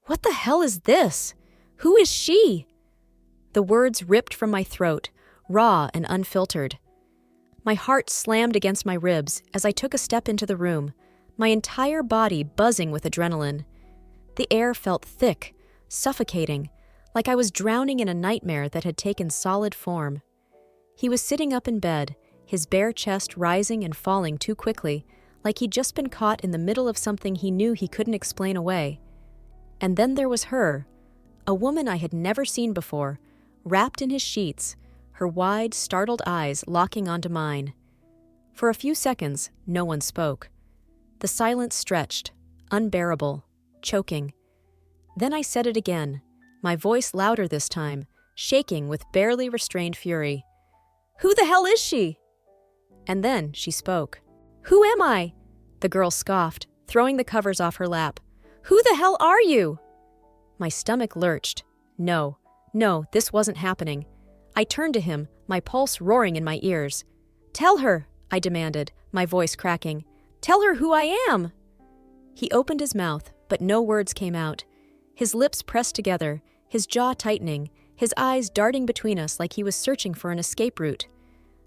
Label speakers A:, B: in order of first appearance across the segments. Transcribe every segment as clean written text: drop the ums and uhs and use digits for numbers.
A: What the hell is this? Who is she? The words ripped from my throat, raw and unfiltered. My heart slammed against my ribs as I took a step into the room, my entire body buzzing with adrenaline. The air felt thick, suffocating, like I was drowning in a nightmare that had taken solid form. He was sitting up in bed, his bare chest rising and falling too quickly, like he'd just been caught in the middle of something he knew he couldn't explain away. And then there was her, a woman I had never seen before, wrapped in his sheets, her wide, startled eyes locking onto mine. For a few seconds, no one spoke. The silence stretched, unbearable, choking. Then I said it again, my voice louder this time, shaking with barely restrained fury. "Who the hell is she?" And then she spoke. "Who am I?" The girl scoffed, throwing the covers off her lap. "Who the hell are you?" My stomach lurched. No, this wasn't happening. I turned to him, my pulse roaring in my ears. "Tell her," I demanded, my voice cracking. "Tell her who I am!" He opened his mouth, but no words came out. His lips pressed together, his jaw tightening, his eyes darting between us like he was searching for an escape route.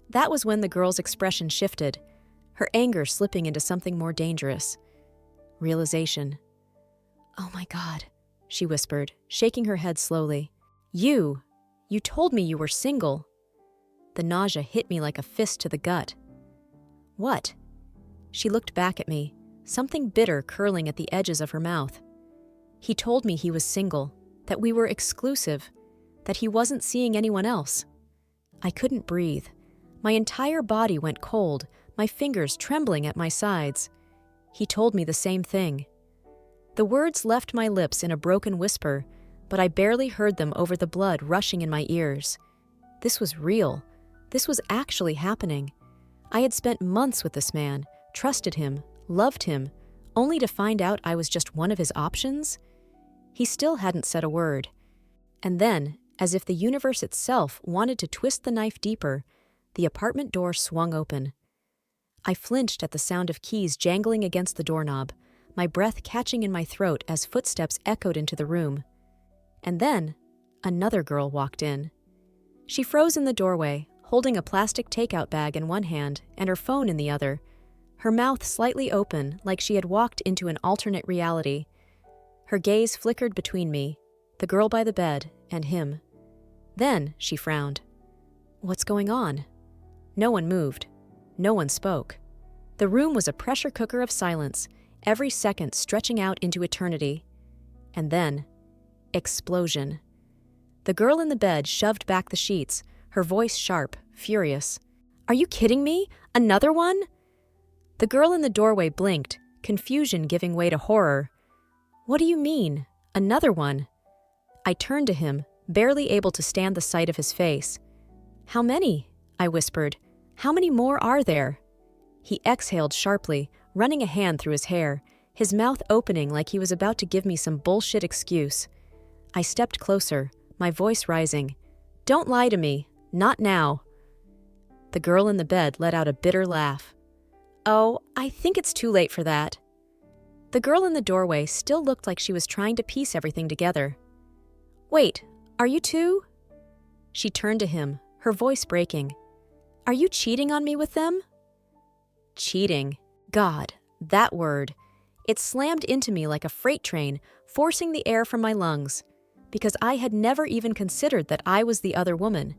A: That was when the girl's expression shifted, her anger slipping into something more dangerous. Realization. "Oh my God," she whispered, shaking her head slowly. You told me you were single." The nausea hit me like a fist to the gut. "What?" She looked back at me, something bitter curling at the edges of her mouth. "He told me he was single, that we were exclusive, that he wasn't seeing anyone else." I couldn't breathe. My entire body went cold, my fingers trembling at my sides. He told me the same thing. The words left my lips in a broken whisper, but I barely heard them over the blood rushing in my ears. This was real. This was actually happening. I had spent months with this man, trusted him, loved him, only to find out I was just one of his options? He still hadn't said a word. And then, as if the universe itself wanted to twist the knife deeper, the apartment door swung open. I flinched at the sound of keys jangling against the doorknob, my breath catching in my throat as footsteps echoed into the room. And then, another girl walked in. She froze in the doorway, holding a plastic takeout bag in one hand and her phone in the other, her mouth slightly open like she had walked into an alternate reality. Her gaze flickered between me, the girl by the bed, and him. Then she frowned. "What's going on?" No one moved. No one spoke. The room was a pressure cooker of silence, every second stretching out into eternity. And then, explosion. The girl in the bed shoved back the sheets, her voice sharp, furious. "Are you kidding me? Another one?" The girl in the doorway blinked, confusion giving way to horror. "What do you mean? Another one?" I turned to him, barely able to stand the sight of his face. "How many?" I whispered. "How many more are there?" He exhaled sharply, running a hand through his hair, his mouth opening like he was about to give me some bullshit excuse. I stepped closer, my voice rising. "Don't lie to me. Not now." The girl in the bed let out a bitter laugh. "Oh, I think it's too late for that." The girl in the doorway still looked like she was trying to piece everything together. "Wait, are you too?" She turned to him, her voice breaking. "Are you cheating on me with them?" Cheating. God, that word. It slammed into me like a freight train, forcing the air from my lungs. Because I had never even considered that I was the other woman,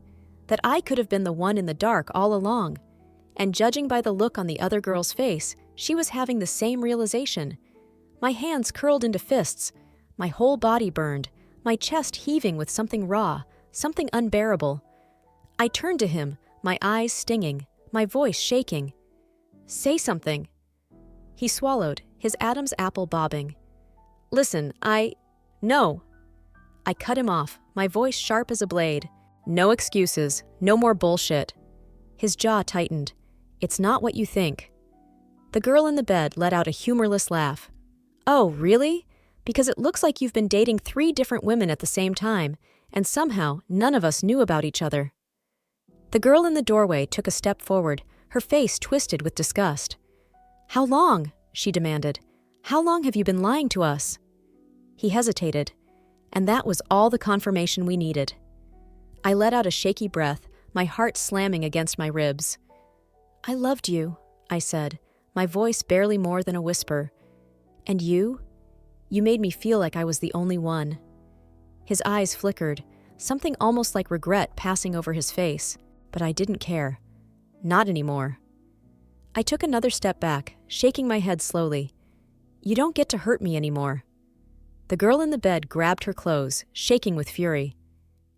A: that I could have been the one in the dark all along. And judging by the look on the other girl's face, she was having the same realization. My hands curled into fists, my whole body burned, my chest heaving with something raw, something unbearable. I turned to him, my eyes stinging, my voice shaking. "Say something." He swallowed, his Adam's apple bobbing. "Listen, No." I cut him off, my voice sharp as a blade. "No excuses, no more bullshit." His jaw tightened. "It's not what you think." The girl in the bed let out a humorless laugh. "Oh, really? Because it looks like you've been dating 3 different women at the same time, and somehow none of us knew about each other." The girl in the doorway took a step forward, her face twisted with disgust. "How long?" she demanded. "How long have you been lying to us?" He hesitated, and that was all the confirmation we needed. I let out a shaky breath, my heart slamming against my ribs. "I loved you," I said, my voice barely more than a whisper. "And you? You made me feel like I was the only one." His eyes flickered, something almost like regret passing over his face, but I didn't care. Not anymore. I took another step back, shaking my head slowly. "You don't get to hurt me anymore." The girl in the bed grabbed her clothes, shaking with fury.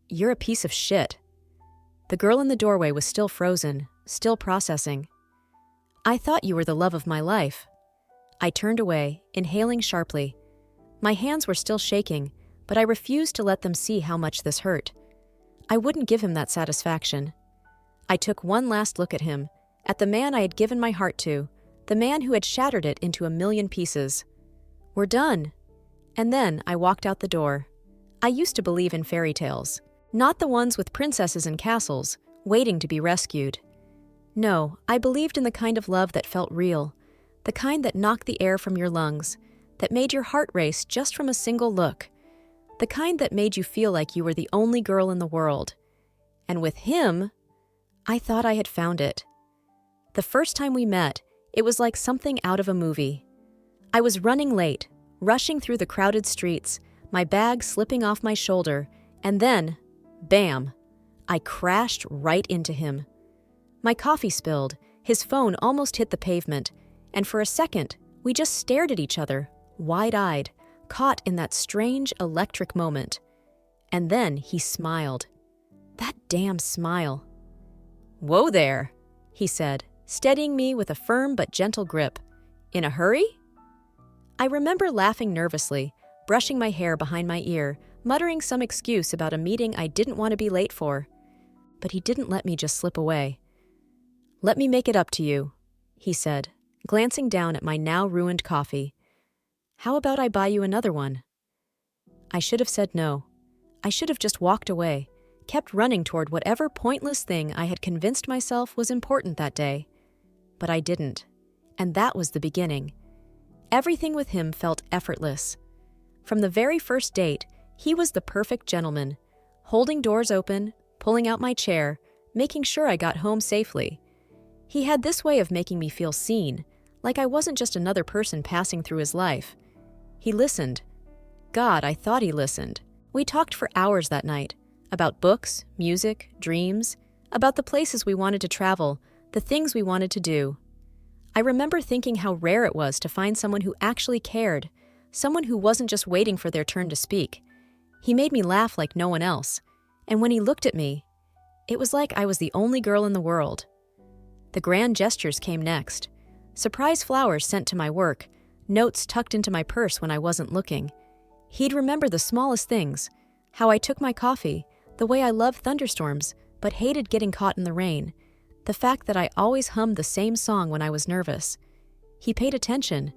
A: "You're a piece of shit." The girl in the doorway was still frozen, still processing. "I thought you were the love of my life." I turned away, inhaling sharply. My hands were still shaking, but I refused to let them see how much this hurt. I wouldn't give him that satisfaction. I took one last look at him, at the man I had given my heart to, the man who had shattered it into a million pieces. "We're done." And then I walked out the door. I used to believe in fairy tales, not the ones with princesses and castles, waiting to be rescued. No, I believed in the kind of love that felt real, the kind that knocked the air from your lungs, that made your heart race just from a single look, the kind that made you feel like you were the only girl in the world. And with him, I thought I had found it. The first time we met, it was like something out of a movie. I was running late, rushing through the crowded streets, my bag slipping off my shoulder, and then, bam, I crashed right into him. My coffee spilled, his phone almost hit the pavement, and for a second, we just stared at each other, wide-eyed, caught in that strange electric moment. And then he smiled. That damn smile. "Whoa there," he said, steadying me with a firm but gentle grip. "In a hurry?" I remember laughing nervously, brushing my hair behind my ear, muttering some excuse about a meeting I didn't want to be late for. But he didn't let me just slip away. "Let me make it up to you," he said, glancing down at my now ruined coffee. "How about I buy you another one?" I should have said no. I should have just walked away, kept running toward whatever pointless thing I had convinced myself was important that day. But I didn't. And that was the beginning. Everything with him felt effortless. From the very first date, he was the perfect gentleman, holding doors open, pulling out my chair, making sure I got home safely. He had this way of making me feel seen, like I wasn't just another person passing through his life. He listened. God, I thought he listened. We talked for hours that night, about books, music, dreams, about the places we wanted to travel, the things we wanted to do. I remember thinking how rare it was to find someone who actually cared, someone who wasn't just waiting for their turn to speak. He made me laugh like no one else, and when he looked at me, it was like I was the only girl in the world. The grand gestures came next. Surprise flowers sent to my work, notes tucked into my purse when I wasn't looking. He'd remember the smallest things, how I took my coffee, the way I loved thunderstorms but hated getting caught in the rain, the fact that I always hummed the same song when I was nervous. He paid attention,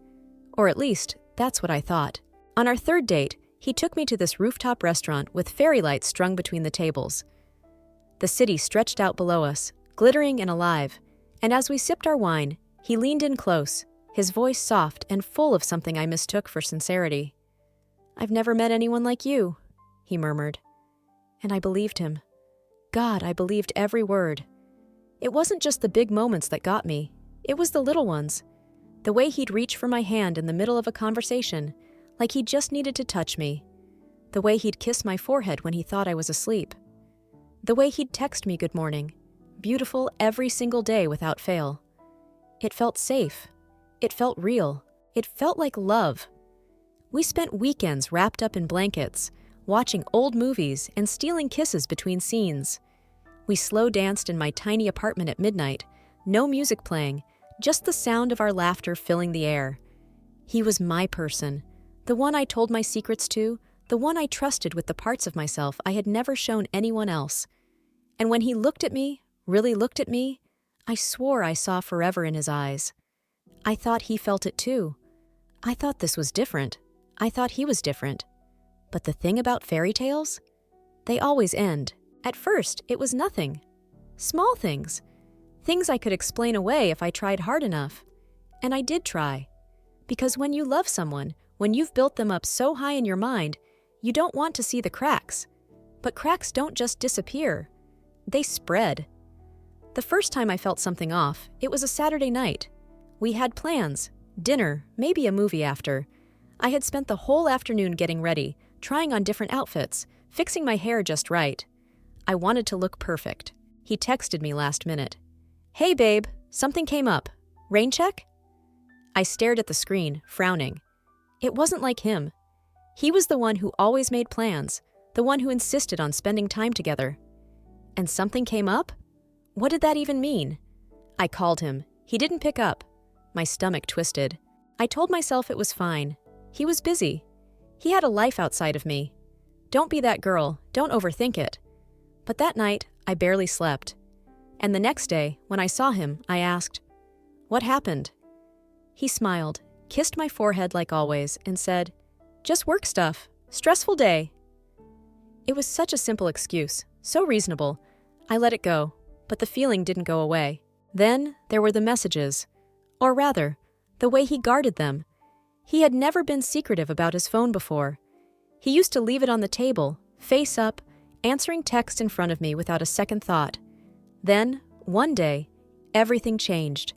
A: or at least, that's what I thought. On our third date, he took me to this rooftop restaurant with fairy lights strung between the tables. The city stretched out below us, glittering and alive, and as we sipped our wine, he leaned in close, his voice soft and full of something I mistook for sincerity. "I've never met anyone like you," he murmured. And I believed him. God, I believed every word. It wasn't just the big moments that got me. It was the little ones. The way he'd reach for my hand in the middle of a conversation, like he just needed to touch me. The way he'd kiss my forehead when he thought I was asleep. The way he'd text me good morning, beautiful every single day without fail. It felt safe. It felt real. It felt like love. We spent weekends wrapped up in blankets, watching old movies and stealing kisses between scenes. We slow danced in my tiny apartment at midnight, no music playing, just the sound of our laughter filling the air. He was my person, the one I told my secrets to, the one I trusted with the parts of myself I had never shown anyone else. And when he looked at me, really looked at me, I swore I saw forever in his eyes. I thought he felt it too. I thought this was different. I thought he was different. But the thing about fairy tales? They always end. At first, it was nothing. Small things. Things I could explain away if I tried hard enough. And I did try. Because when you love someone, When you've built them up so high in your mind, you don't want to see the cracks. But cracks don't just disappear. They spread. The first time I felt something off, it was a Saturday night. We had plans, dinner, maybe a movie after. I had spent the whole afternoon getting ready, trying on different outfits, fixing my hair just right. I wanted to look perfect. He texted me last minute. "Hey babe, something came up. Rain check?" I stared at the screen, frowning. It wasn't like him. He was the one who always made plans, the one who insisted on spending time together. And something came up? What did that even mean? I called him. He didn't pick up. My stomach twisted. I told myself it was fine. He was busy. He had a life outside of me. Don't be that girl. Don't overthink it. But that night, I barely slept. And the next day, when I saw him, I asked, "What happened?" He smiled, kissed my forehead like always, and said, "Just work stuff. Stressful day." It was such a simple excuse, so reasonable. I let it go, but the feeling didn't go away. Then there were the messages. Or rather, the way he guarded them. He had never been secretive about his phone before. He used to leave it on the table, face up, answering text in front of me without a second thought. Then, one day, everything changed.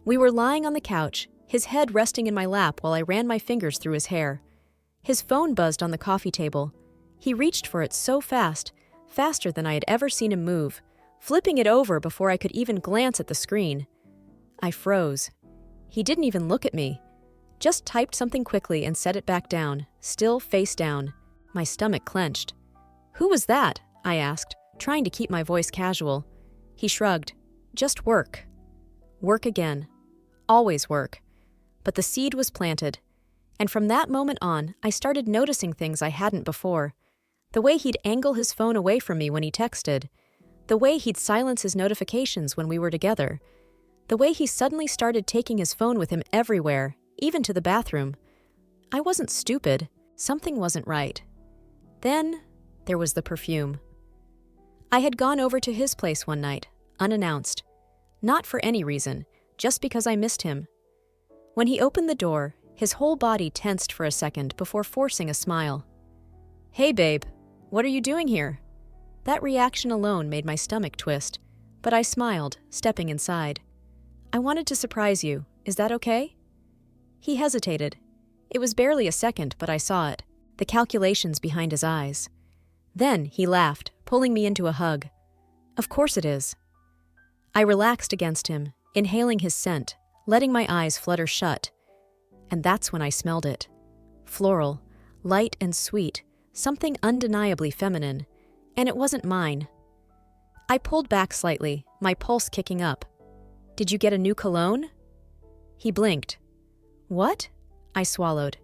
A: We were lying on the couch, his head resting in my lap while I ran my fingers through his hair. His phone buzzed on the coffee table. He reached for it so fast, faster than I had ever seen him move, flipping it over before I could even glance at the screen. I froze. He didn't even look at me. Just typed something quickly and set it back down, still face down. My stomach clenched. "Who was that?" I asked, trying to keep my voice casual. He shrugged. "Just work." Work again. Always work. But the seed was planted. And from that moment on, I started noticing things I hadn't before. The way he'd angle his phone away from me when he texted. The way he'd silence his notifications when we were together. The way he suddenly started taking his phone with him everywhere, even to the bathroom. I wasn't stupid. Something wasn't right. Then, there was the perfume. I had gone over to his place one night, unannounced. Not for any reason, just because I missed him. When he opened the door, his whole body tensed for a second before forcing a smile. "Hey babe, what are you doing here?" That reaction alone made my stomach twist, but I smiled, stepping inside. "I wanted to surprise you. Is that okay?" He hesitated. It was barely a second, but I saw it, the calculations behind his eyes. Then he laughed, pulling me into a hug. "Of course it is." I relaxed against him, inhaling his scent, letting my eyes flutter shut. And that's when I smelled it. Floral, light and sweet, something undeniably feminine. And it wasn't mine. I pulled back slightly, my pulse kicking up. "Did you get a new cologne?" He blinked. "What?" I swallowed.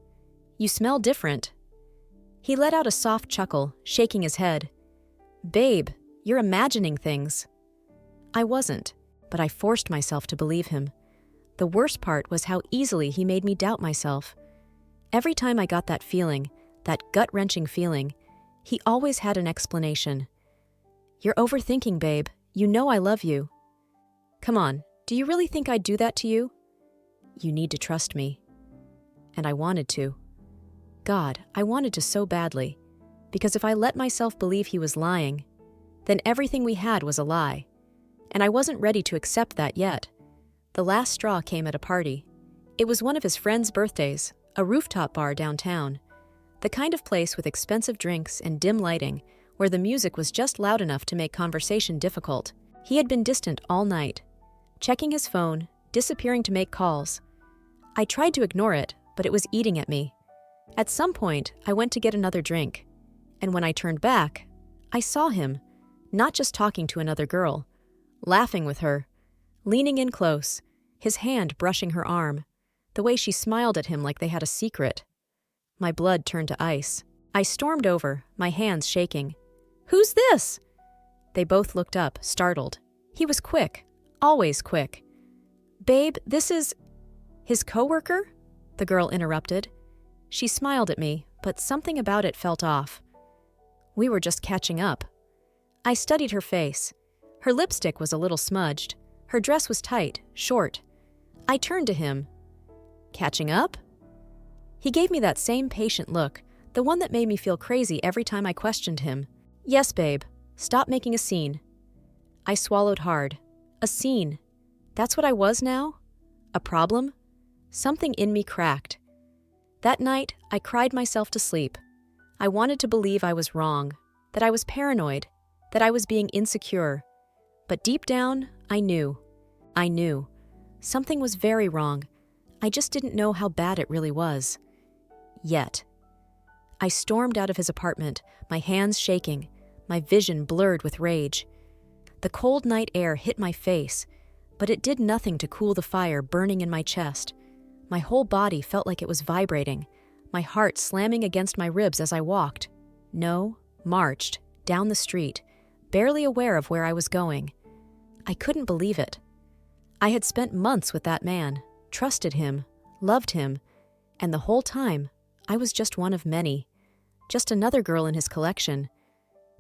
A: "You smell different." He let out a soft chuckle, shaking his head. "Babe, you're imagining things." I wasn't, but I forced myself to believe him. The worst part was how easily he made me doubt myself. Every time I got that feeling, that gut-wrenching feeling, he always had an explanation. "You're overthinking, babe. You know I love you." "Come on, do you really think I'd do that to you?" "You need to trust me." And I wanted to. God, I wanted to so badly. Because if I let myself believe he was lying, then everything we had was a lie. And I wasn't ready to accept that yet. The last straw came at a party. It was one of his friends' birthdays, a rooftop bar downtown. The kind of place with expensive drinks and dim lighting, where the music was just loud enough to make conversation difficult. He had been distant all night, checking his phone, disappearing to make calls. I tried to ignore it, but it was eating at me. At some point, I went to get another drink. And when I turned back, I saw him, not just talking to another girl, laughing with her, leaning in close, his hand brushing her arm, the way she smiled at him like they had a secret. My blood turned to ice. I stormed over, my hands shaking. "Who's this?" They both looked up, startled. He was quick, always quick. "Babe, this is..." "His coworker?" the girl interrupted. She smiled at me, but something about it felt off. We were just catching up. I studied her face. Her lipstick was a little smudged. Her dress was tight, short. I turned to him. "Catching up?" He gave me that same patient look, the one that made me feel crazy every time I questioned him. Yes, babe. Stop making a scene. I swallowed hard. A scene. That's what I was now? A problem? Something in me cracked. That night, I cried myself to sleep. I wanted to believe I was wrong, that I was paranoid, that I was being insecure. But deep down, I knew. I knew. Something was very wrong. I just didn't know how bad it really was. Yet. I stormed out of his apartment, my hands shaking, my vision blurred with rage. The cold night air hit my face, but it did nothing to cool the fire burning in my chest. My whole body felt like it was vibrating, my heart slamming against my ribs as I walked. No, marched, down the street, barely aware of where I was going. I couldn't believe it. I had spent months with that man, trusted him, loved him, and the whole time, I was just one of many, just another girl in his collection.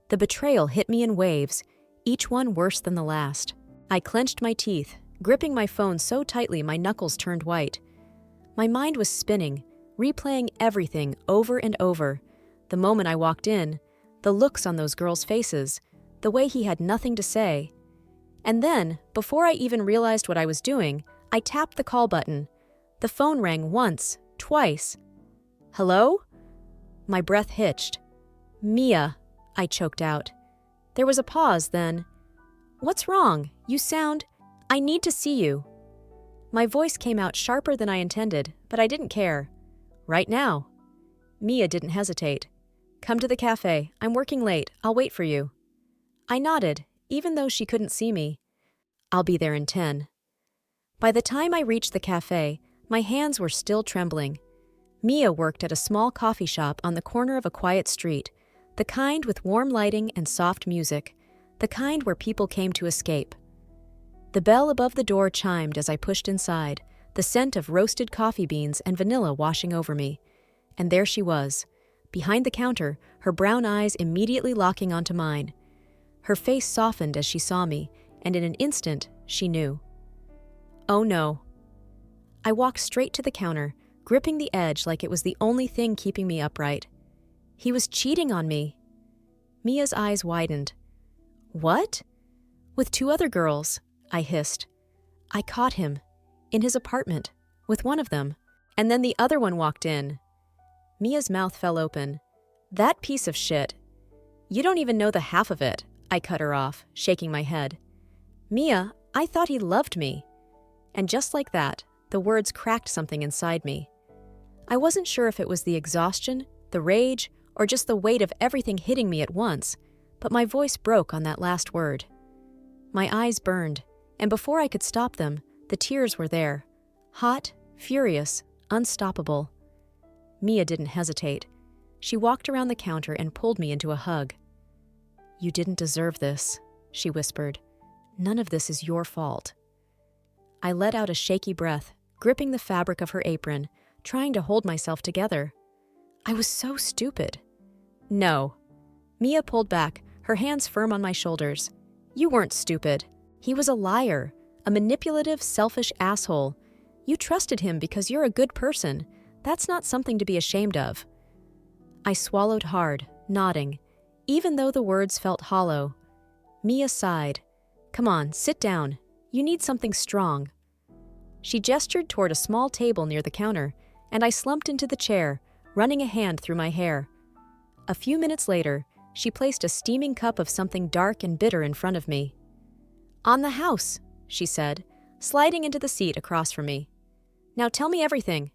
A: The betrayal hit me in waves, each one worse than the last. I clenched my teeth, gripping my phone so tightly my knuckles turned white. My mind was spinning, replaying everything over and over. The moment I walked in, the looks on those girls' faces, the way he had nothing to say. And then, before I even realized what I was doing, I tapped the call button. The phone rang once, twice. Hello? My breath hitched. Mia, I choked out. There was a pause, then. What's wrong? You sound... I need to see you. My voice came out sharper than I intended, but I didn't care. Right now. Mia didn't hesitate. Come to the cafe. I'm working late. I'll wait for you. I nodded, even though she couldn't see me. I'll be there in 10. By the time I reached the cafe, my hands were still trembling. Mia worked at a small coffee shop on the corner of a quiet street, the kind with warm lighting and soft music, the kind where people came to escape. The bell above the door chimed as I pushed inside, the scent of roasted coffee beans and vanilla washing over me. And there she was, behind the counter, her brown eyes immediately locking onto mine. Her face softened as she saw me, and in an instant, she knew. Oh no. I walked straight to the counter, gripping the edge like it was the only thing keeping me upright. He was cheating on me. Mia's eyes widened. What? With 2 other girls, I hissed. I caught him, in his apartment, with one of them, and then the other one walked in. Mia's mouth fell open. That piece of shit. You don't even know the half of it, I cut her off, shaking my head. Mia, I thought he loved me. And just like that, the words cracked something inside me. I wasn't sure if it was the exhaustion, the rage, or just the weight of everything hitting me at once, but my voice broke on that last word. My eyes burned, and before I could stop them, the tears were there. Hot, furious, unstoppable. Mia didn't hesitate. She walked around the counter and pulled me into a hug. You didn't deserve this, she whispered. None of this is your fault. I let out a shaky breath, gripping the fabric of her apron, trying to hold myself together. I was so stupid. No. Mia pulled back, her hands firm on my shoulders. You weren't stupid. He was a liar, a manipulative, selfish asshole. You trusted him because you're a good person. That's not something to be ashamed of. I swallowed hard, nodding, even though the words felt hollow. Mia sighed. Come on, sit down. You need something strong. She gestured toward a small table near the counter, and I slumped into the chair, running a hand through my hair. A few minutes later, she placed a steaming cup of something dark and bitter in front of me. On the house, she said, sliding into the seat across from me. Now tell me everything.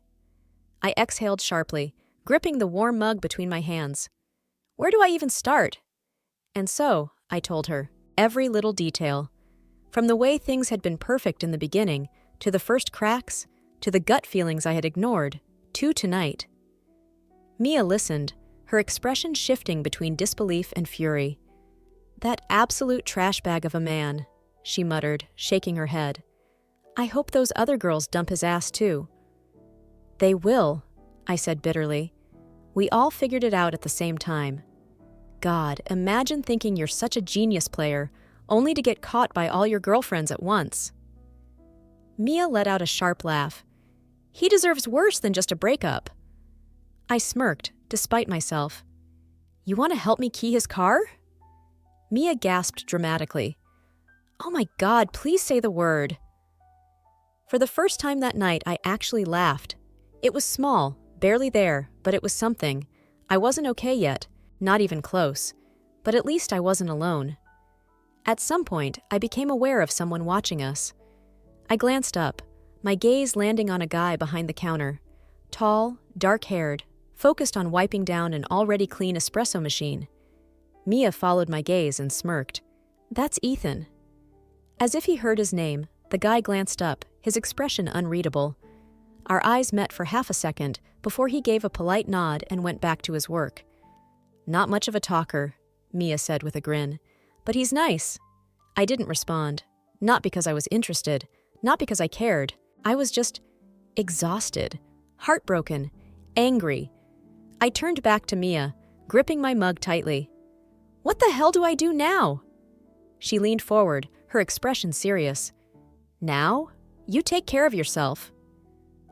A: I exhaled sharply, gripping the warm mug between my hands. Where do I even start? And so, I told her, every little detail. From the way things had been perfect in the beginning, to the first cracks, to the gut feelings I had ignored, to tonight. Mia listened, her expression shifting between disbelief and fury. That absolute trash bag of a man, she muttered, shaking her head. I hope those other girls dump his ass too. They will, I said bitterly. We all figured it out at the same time. God, imagine thinking you're such a genius player, only to get caught by all your girlfriends at once. Mia let out a sharp laugh. He deserves worse than just a breakup. I smirked, despite myself. You want to help me key his car? Mia gasped dramatically. Oh my God, please say the word. For the first time that night, I actually laughed. It was small, barely there, but it was something. I wasn't okay yet, not even close, but at least I wasn't alone. At some point, I became aware of someone watching us. I glanced up, my gaze landing on a guy behind the counter. Tall, dark-haired, focused on wiping down an already clean espresso machine. Mia followed my gaze and smirked. That's Ethan. As if he heard his name, the guy glanced up, his expression unreadable. Our eyes met for half a second before he gave a polite nod and went back to his work. Not much of a talker, Mia said with a grin. But he's nice. I didn't respond. Not because I was interested, not because I cared. I was just exhausted, heartbroken, angry. I turned back to Mia, gripping my mug tightly. What the hell do I do now? She leaned forward, her expression serious. Now? You take care of yourself.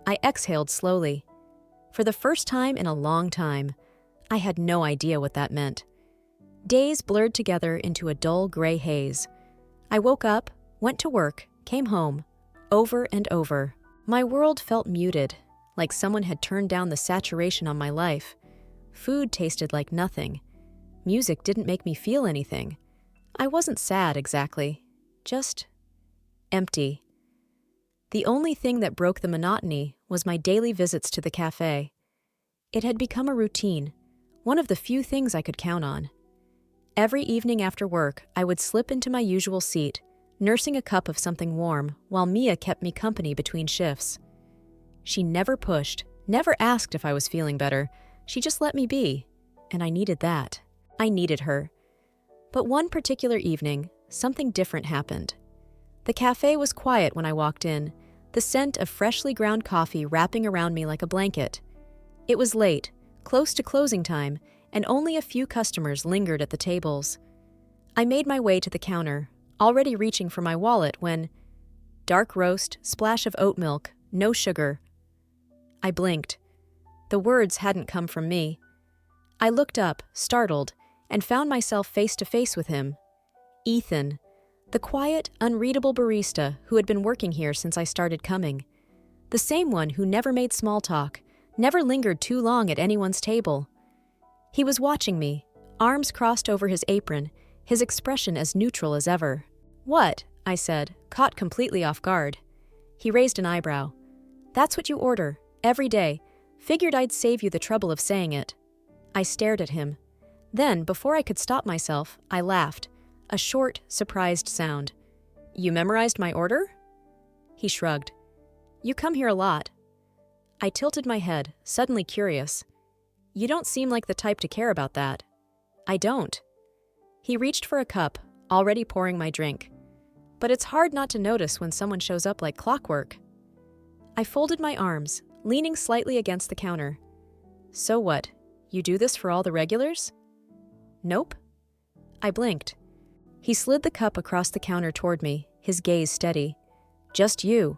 A: I exhaled slowly. For the first time in a long time, I had no idea what that meant. Days blurred together into a dull gray haze. I woke up, went to work, came home, over and over. My world felt muted, like someone had turned down the saturation on my life. Food tasted like nothing. Music didn't make me feel anything. I wasn't sad exactly, just empty. The only thing that broke the monotony was my daily visits to the cafe. It had become a routine, one of the few things I could count on. Every evening after work, I would slip into my usual seat, nursing a cup of something warm, while Mia kept me company between shifts. She never pushed, never asked if I was feeling better. She just let me be, and I needed that. I needed her. But one particular evening, something different happened. The cafe was quiet when I walked in, the scent of freshly ground coffee wrapping around me like a blanket. It was late, close to closing time, and only a few customers lingered at the tables. I made my way to the counter, already reaching for my wallet when dark roast, splash of oat milk, no sugar. I blinked. The words hadn't come from me. I looked up, startled, and found myself face to face with him. Ethan, the quiet, unreadable barista who had been working here since I started coming. The same one who never made small talk, never lingered too long at anyone's table. He was watching me, arms crossed over his apron, his expression as neutral as ever. What? I said, caught completely off guard. He raised an eyebrow. That's what you order, every day. Figured I'd save you the trouble of saying it. I stared at him. Then, before I could stop myself, I laughed, a short, surprised sound. You memorized my order? He shrugged. You come here a lot. I tilted my head, suddenly curious. You don't seem like the type to care about that. I don't. He reached for a cup, already pouring my drink. But it's hard not to notice when someone shows up like clockwork. I folded my arms, leaning slightly against the counter. So what? You do this for all the regulars? Nope. I blinked. He slid the cup across the counter toward me, his gaze steady. Just you.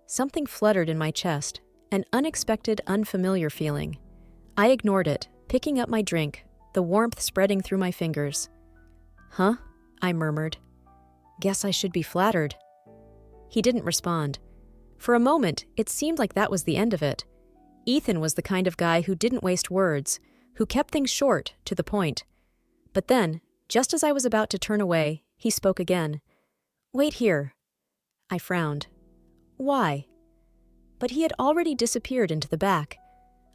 A: Something fluttered in my chest, an unexpected, unfamiliar feeling. I ignored it, picking up my drink, the warmth spreading through my fingers. Huh? I murmured. Guess I should be flattered. He didn't respond. For a moment, it seemed like that was the end of it. Ethan was the kind of guy who didn't waste words, who kept things short, to the point. But then, just as I was about to turn away, he spoke again. Wait here. I frowned. Why? But he had already disappeared into the back.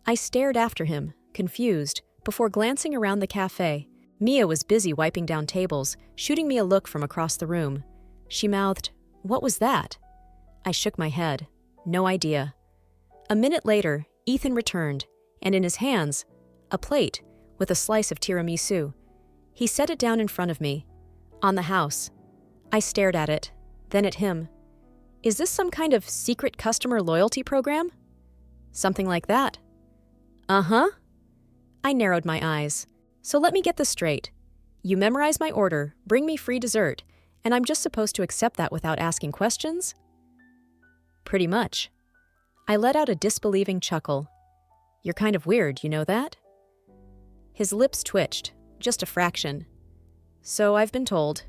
A: I stared after him, confused, before glancing around the cafe. Mia was busy wiping down tables, shooting me a look from across the room. She mouthed, "What was that?" I shook my head. No idea. A minute later, Ethan returned, and in his hands, a plate with a slice of tiramisu. He set it down in front of me, on the house. I stared at it, then at him. Is this some kind of secret customer loyalty program? Something like that. Uh-huh. I narrowed my eyes. So let me get this straight. You memorize my order, bring me free dessert, and I'm just supposed to accept that without asking questions? Pretty much. I let out a disbelieving chuckle. You're kind of weird, you know that? His lips twitched, just a fraction. So I've been told.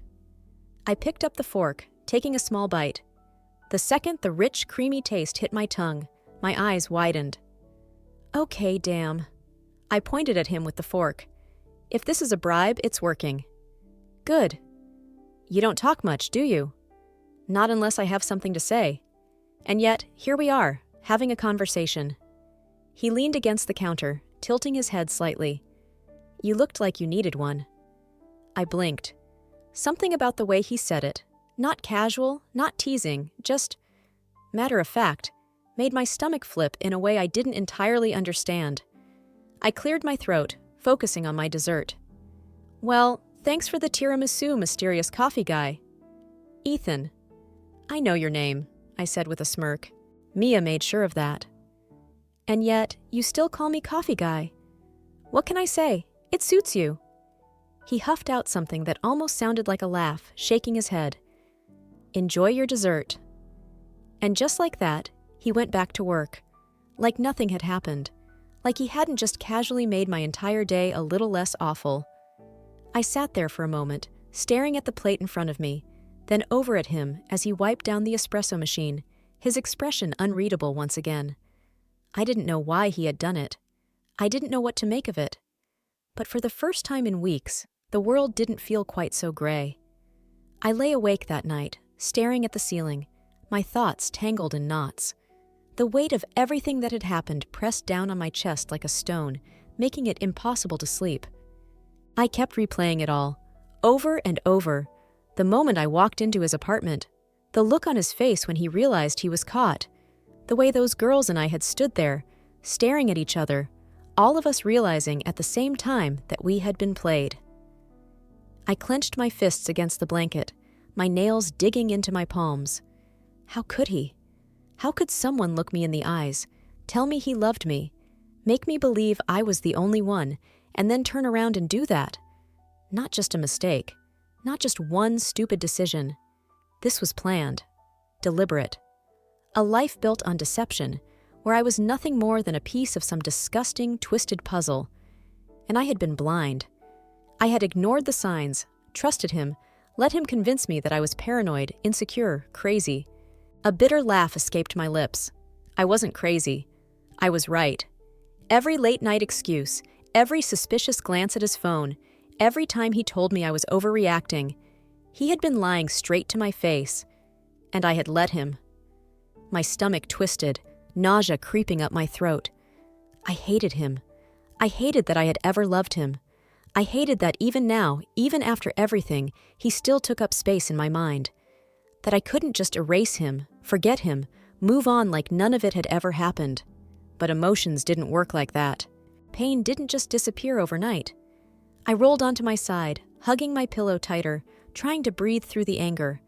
A: I picked up the fork, taking a small bite. The second the rich, creamy taste hit my tongue, my eyes widened. Okay, damn. I pointed at him with the fork. If this is a bribe, it's working. Good. You don't talk much, do you? Not unless I have something to say. And yet, here we are, having a conversation. He leaned against the counter, tilting his head slightly. You looked like you needed one. I blinked. Something about the way he said it, not casual, not teasing, just matter of fact, made my stomach flip in a way I didn't entirely understand. I cleared my throat, focusing on my dessert. Well, thanks for the tiramisu, mysterious coffee guy. Ethan. I know your name, I said with a smirk. Mia made sure of that. And yet, you still call me coffee guy. What can I say? It suits you. He huffed out something that almost sounded like a laugh, shaking his head. Enjoy your dessert. And just like that, he went back to work. Like nothing had happened. Like he hadn't just casually made my entire day a little less awful. I sat there for a moment, staring at the plate in front of me, then over at him as he wiped down the espresso machine, his expression unreadable once again. I didn't know why he had done it. I didn't know what to make of it. But for the first time in weeks, the world didn't feel quite so gray. I lay awake that night, staring at the ceiling, my thoughts tangled in knots. The weight of everything that had happened pressed down on my chest like a stone, making it impossible to sleep. I kept replaying it all, over and over. The moment I walked into his apartment, the look on his face when he realized he was caught, the way those girls and I had stood there, staring at each other, all of us realizing at the same time that we had been played. I clenched my fists against the blanket, my nails digging into my palms. How could he? How could someone look me in the eyes, tell me he loved me, make me believe I was the only one, and then turn around and do that? Not just a mistake, not just one stupid decision. This was planned, deliberate. A life built on deception, where I was nothing more than a piece of some disgusting, twisted puzzle. And I had been blind. I had ignored the signs, trusted him, let him convince me that I was paranoid, insecure, crazy. A bitter laugh escaped my lips. I wasn't crazy. I was right. Every late-night excuse, every suspicious glance at his phone, every time he told me I was overreacting, he had been lying straight to my face. And I had let him. My stomach twisted, nausea creeping up my throat. I hated him. I hated that I had ever loved him. I hated that even now, even after everything, he still took up space in my mind. That I couldn't just erase him, forget him, move on like none of it had ever happened. But emotions didn't work like that. Pain didn't just disappear overnight. I rolled onto my side, hugging my pillow tighter, trying to breathe through the anger.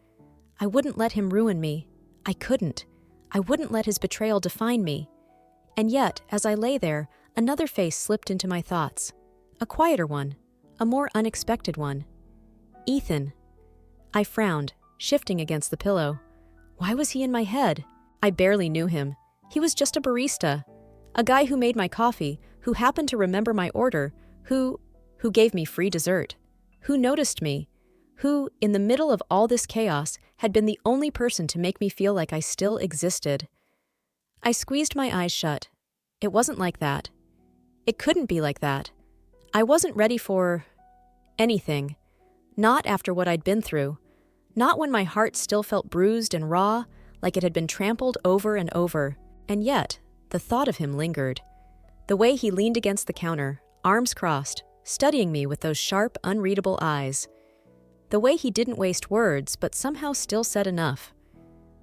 A: I wouldn't let him ruin me. I couldn't. I wouldn't let his betrayal define me. And yet, as I lay there, another face slipped into my thoughts. A quieter one, a more unexpected one. Ethan. I frowned, shifting against the pillow. Why was he in my head? I barely knew him. He was just a barista. A guy who made my coffee, who happened to remember my order, who gave me free dessert, who noticed me, who, in the middle of all this chaos, had been the only person to make me feel like I still existed. I squeezed my eyes shut. It wasn't like that. It couldn't be like that. I wasn't ready for anything. Not after what I'd been through. Not when my heart still felt bruised and raw, like it had been trampled over and over. And yet, the thought of him lingered. The way he leaned against the counter, arms crossed, studying me with those sharp, unreadable eyes. The way he didn't waste words, but somehow still said enough.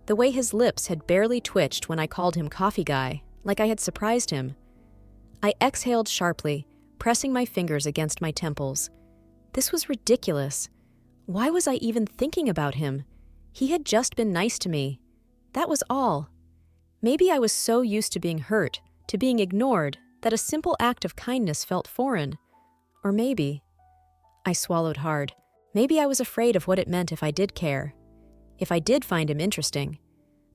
A: The way his lips had barely twitched when I called him coffee guy, like I had surprised him. I exhaled sharply, pressing my fingers against my temples. This was ridiculous. Why was I even thinking about him? He had just been nice to me. That was all. Maybe I was so used to being hurt, to being ignored, that a simple act of kindness felt foreign. Or maybe... I swallowed hard. Maybe I was afraid of what it meant if I did care. If I did find him interesting.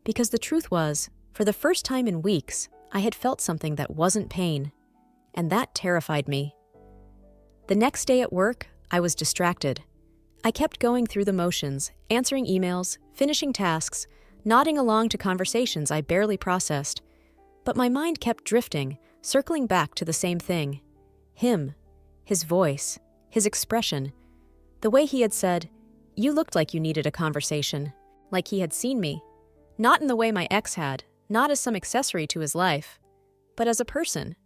A: Because the truth was, for the first time in weeks, I had felt something that wasn't pain, and that terrified me. The next day at work, I was distracted. I kept going through the motions, answering emails, finishing tasks, nodding along to conversations I barely processed. But my mind kept drifting, circling back to the same thing. Him, his voice, his expression. The way he had said, "You looked like you needed a conversation," like he had seen me. Not in the way my ex had, not as some accessory to his life, but as a person.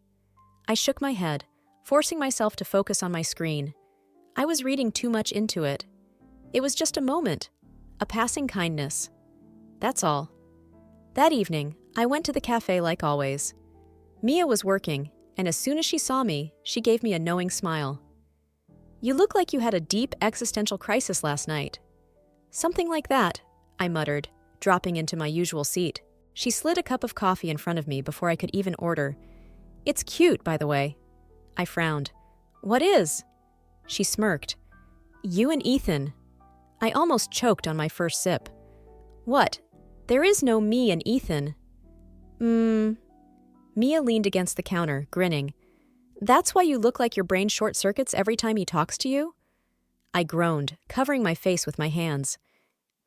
A: I shook my head, forcing myself to focus on my screen. I was reading too much into it. It was just a moment, a passing kindness. That's all. That evening, I went to the cafe like always. Mia was working, and as soon as she saw me, she gave me a knowing smile. "You look like you had a deep existential crisis last night." "Something like that," I muttered, dropping into my usual seat. She slid a cup of coffee in front of me before I could even order. "It's cute, by the way." I frowned. "What is?" She smirked. "You and Ethan." I almost choked on my first sip. "What? There is no me and Ethan." Mia leaned against the counter, grinning. "That's why you look like your brain short-circuits every time he talks to you?" I groaned, covering my face with my hands.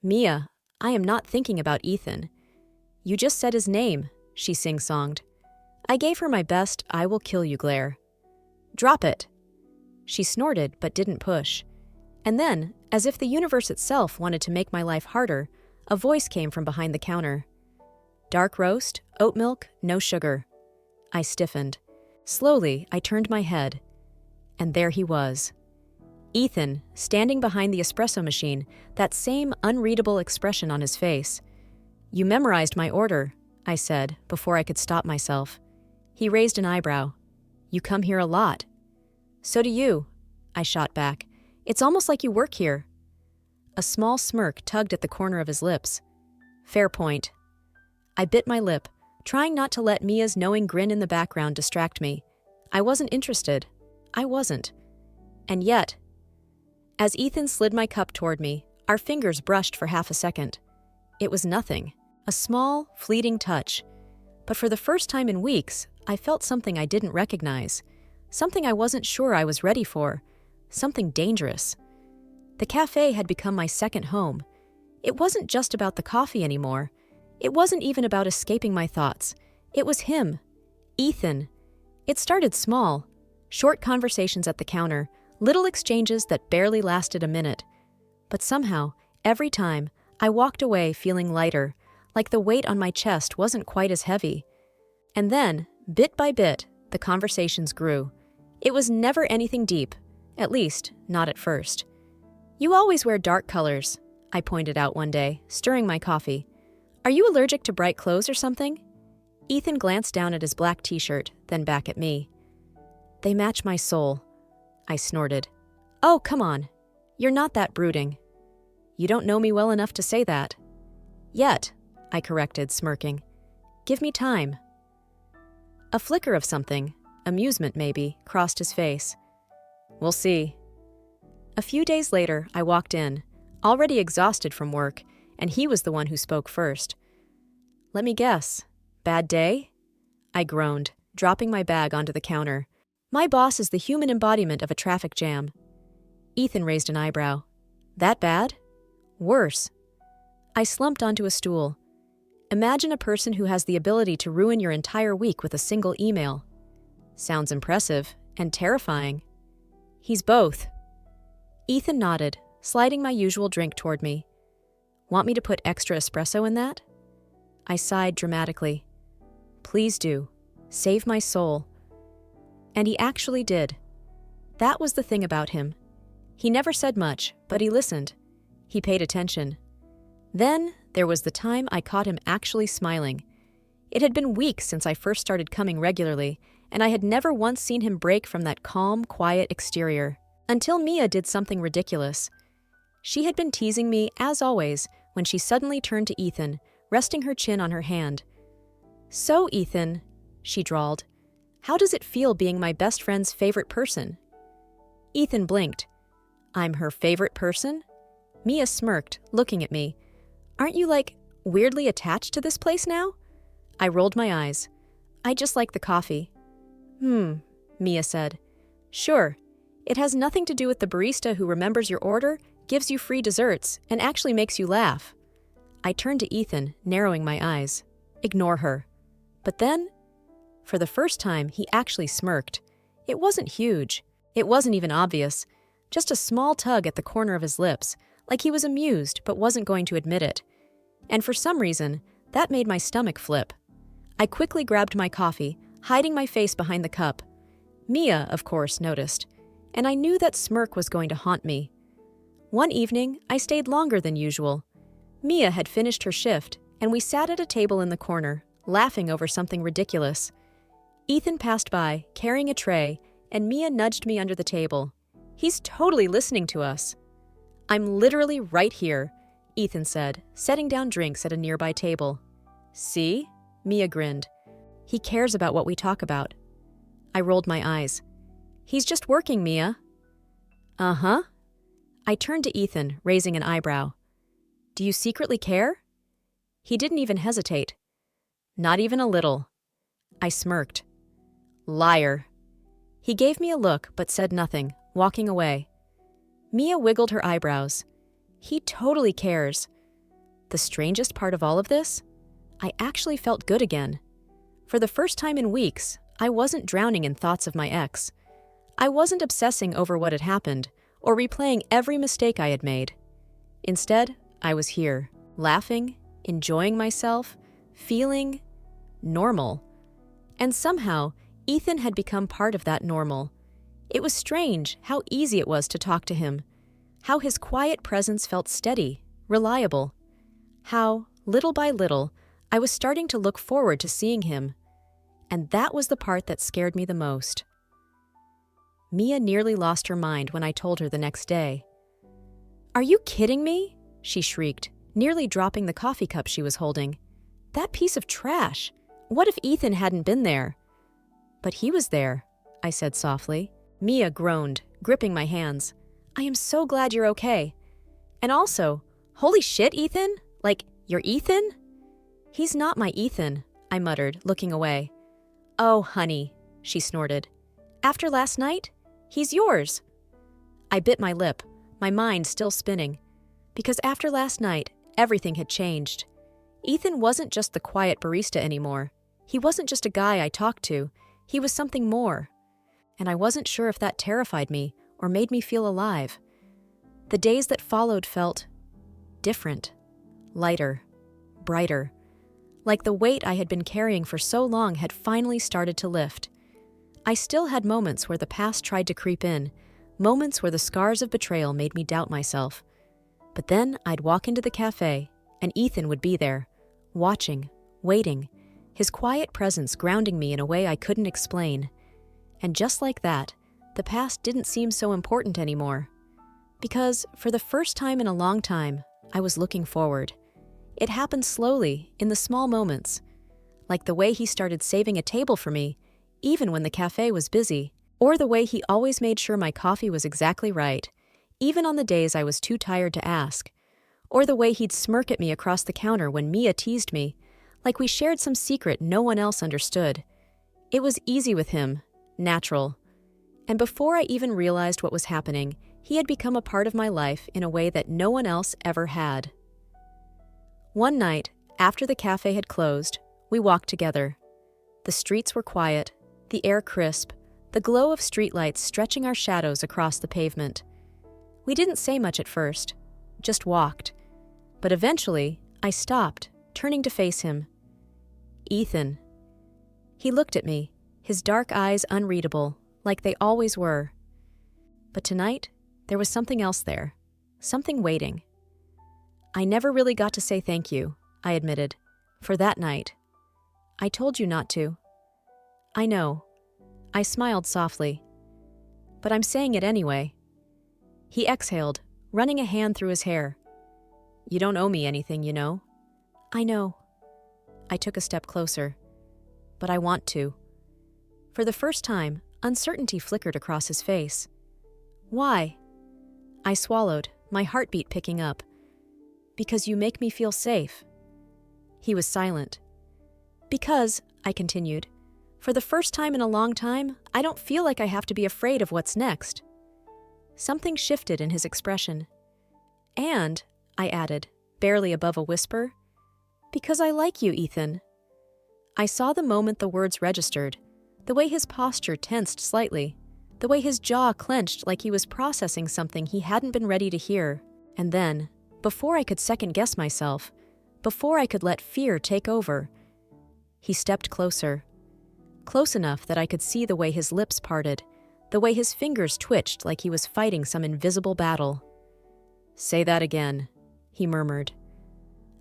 A: "Mia, I am not thinking about Ethan." "You just said his name," she sing-songed. I gave her my best "I will kill you" glare. "Drop it." She snorted but didn't push. And then, as if the universe itself wanted to make my life harder, a voice came from behind the counter. "Dark roast, oat milk, no sugar." I stiffened. Slowly, I turned my head. And there he was. Ethan, standing behind the espresso machine, that same unreadable expression on his face. "You memorized my order," I said, before I could stop myself. He raised an eyebrow. "You come here a lot." "So do you," I shot back. "It's almost like you work here." A small smirk tugged at the corner of his lips. "Fair point." I bit my lip, trying not to let Mia's knowing grin in the background distract me. I wasn't interested. I wasn't. And yet, as Ethan slid my cup toward me, our fingers brushed for half a second. It was nothing, a small, fleeting touch. But for the first time in weeks, I felt something I didn't recognize, something I wasn't sure I was ready for, something dangerous. The cafe had become my second home. It wasn't just about the coffee anymore. It wasn't even about escaping my thoughts. It was him, Ethan. It started small, short conversations at the counter, little exchanges that barely lasted a minute. But somehow, every time, I walked away feeling lighter, like the weight on my chest wasn't quite as heavy. And then, bit by bit, the conversations grew. It was never anything deep, at least, not at first. "You always wear dark colors," I pointed out one day, stirring my coffee. "Are you allergic to bright clothes or something?" Ethan glanced down at his black t-shirt, then back at me. "They match my soul," I snorted. "Oh, come on. You're not that brooding." "You don't know me well enough to say that." "Yet," I corrected, smirking. "Give me time." A flicker of something, amusement maybe, crossed his face. "We'll see." A few days later, I walked in, already exhausted from work, and he was the one who spoke first. "Let me guess. Bad day?" I groaned, dropping my bag onto the counter. My boss is the human embodiment of a traffic jam. Ethan raised an eyebrow. "That bad?" "Worse." I slumped onto a stool. "Imagine a person who has the ability to ruin your entire week with a single email." "Sounds impressive and terrifying." "He's both." Ethan nodded, sliding my usual drink toward me. "Want me to put extra espresso in that?" I sighed dramatically. "Please do. Save my soul." And he actually did. That was the thing about him. He never said much, but he listened. He paid attention. Then there was the time I caught him actually smiling. It had been weeks since I first started coming regularly, and I had never once seen him break from that calm, quiet exterior. Until Mia did something ridiculous. She had been teasing me, as always, when she suddenly turned to Ethan, resting her chin on her hand. "So, Ethan," she drawled, "how does it feel being my best friend's favorite person?" Ethan blinked. "I'm her favorite person?" Mia smirked, looking at me. "Aren't you, weirdly attached to this place now?" I rolled my eyes. I just like the coffee. Mia said. Sure. It has nothing to do with the barista who remembers your order, gives you free desserts, and actually makes you laugh. I turned to Ethan, narrowing my eyes. Ignore her. But then, for the first time, he actually smirked. It wasn't huge. It wasn't even obvious. Just a small tug at the corner of his lips, like he was amused but wasn't going to admit it. And for some reason, that made my stomach flip. I quickly grabbed my coffee, hiding my face behind the cup. Mia, of course, noticed, and I knew that smirk was going to haunt me. One evening, I stayed longer than usual. Mia had finished her shift, and we sat at a table in the corner, laughing over something ridiculous. Ethan passed by, carrying a tray, and Mia nudged me under the table. He's totally listening to us. I'm literally right here, Ethan said, setting down drinks at a nearby table. See? Mia grinned. He cares about what we talk about. I rolled my eyes. He's just working, Mia. Uh-huh. I turned to Ethan, raising an eyebrow. Do you secretly care? He didn't even hesitate. Not even a little. I smirked. Liar. He gave me a look but said nothing, walking away. Mia wiggled her eyebrows. He totally cares. The strangest part of all of this? I actually felt good again. For the first time in weeks, I wasn't drowning in thoughts of my ex. I wasn't obsessing over what had happened or replaying every mistake I had made. Instead, I was here, laughing, enjoying myself, feeling normal. And somehow, Ethan had become part of that normal. It was strange how easy it was to talk to him, how his quiet presence felt steady, reliable, how, little by little, I was starting to look forward to seeing him. And that was the part that scared me the most. Mia nearly lost her mind when I told her the next day. Are you kidding me? She shrieked, nearly dropping the coffee cup she was holding. That piece of trash! What if Ethan hadn't been there? But he was there, I said softly. Mia groaned, gripping my hands. I am so glad you're okay. And also, holy shit, Ethan? Like, you're Ethan? He's not my Ethan, I muttered, looking away. Oh, honey, she snorted. After last night? He's yours. I bit my lip, my mind still spinning. Because after last night, everything had changed. Ethan wasn't just the quiet barista anymore. He wasn't just a guy I talked to. He was something more. And I wasn't sure if that terrified me or made me feel alive. The days that followed felt different, lighter, brighter. Like the weight I had been carrying for so long had finally started to lift. I still had moments where the past tried to creep in, moments where the scars of betrayal made me doubt myself. But then I'd walk into the cafe, and Ethan would be there, watching, waiting, his quiet presence grounding me in a way I couldn't explain. And just like that, the past didn't seem so important anymore. Because, for the first time in a long time, I was looking forward. It happened slowly, in the small moments. Like the way he started saving a table for me, even when the cafe was busy, or the way he always made sure my coffee was exactly right, even on the days I was too tired to ask, or the way he'd smirk at me across the counter when Mia teased me, like we shared some secret no one else understood. It was easy with him, natural. And before I even realized what was happening, he had become a part of my life in a way that no one else ever had. One night, after the cafe had closed, we walked together. The streets were quiet, the air crisp, the glow of streetlights stretching our shadows across the pavement. We didn't say much at first, just walked. But eventually, I stopped, turning to face him. Ethan. He looked at me, his dark eyes unreadable, like they always were. But tonight, there was something else there, something waiting. I never really got to say thank you, I admitted, for that night. I told you not to. I know. I smiled softly. But I'm saying it anyway. He exhaled, running a hand through his hair. You don't owe me anything, you know. I know. I took a step closer. But I want to. For the first time, uncertainty flickered across his face. Why? I swallowed, my heartbeat picking up. Because you make me feel safe. He was silent. Because, I continued, For the first time in a long time, I don't feel like I have to be afraid of what's next. Something shifted in his expression. And, I added, barely above a whisper, because I like you, Ethan. I saw the moment the words registered, the way his posture tensed slightly, the way his jaw clenched like he was processing something he hadn't been ready to hear. And then, before I could second-guess myself, before I could let fear take over, he stepped closer. Close enough that I could see the way his lips parted, the way his fingers twitched like he was fighting some invisible battle. "Say that again," he murmured.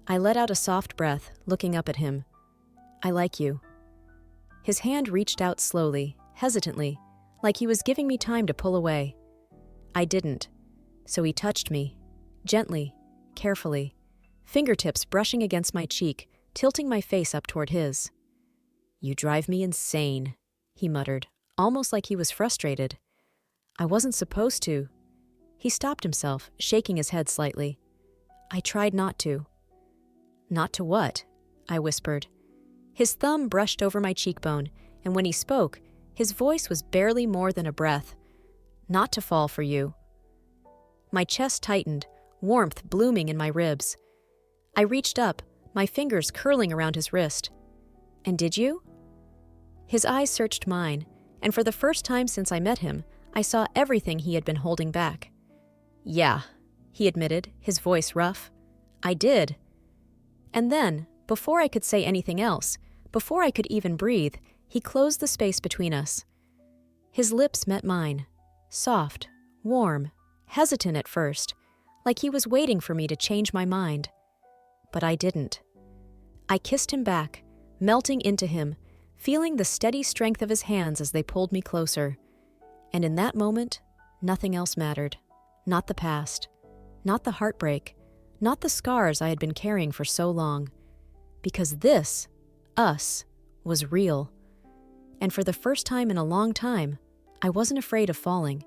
A: I let out a soft breath, looking up at him. "I like you." His hand reached out slowly, hesitantly, like he was giving me time to pull away. I didn't, so he touched me, gently, carefully, fingertips brushing against my cheek, tilting my face up toward his. "You drive me insane," he muttered, almost like he was frustrated. "I wasn't supposed to." He stopped himself, shaking his head slightly. "I tried not to." "Not to what?" I whispered. His thumb brushed over my cheekbone, and when he spoke, his voice was barely more than a breath. "Not to fall for you." My chest tightened, warmth blooming in my ribs. I reached up, my fingers curling around his wrist. "And did you?" His eyes searched mine, and for the first time since I met him, I saw everything he had been holding back. "Yeah," he admitted, his voice rough. "I did." And then, before I could say anything else, before I could even breathe, he closed the space between us. His lips met mine, soft, warm, hesitant at first, like he was waiting for me to change my mind. But I didn't. I kissed him back, melting into him, feeling the steady strength of his hands as they pulled me closer. And in that moment, nothing else mattered. Not the past, not the heartbreak, not the scars I had been carrying for so long. Because this, us, was real. And for the first time in a long time, I wasn't afraid of falling.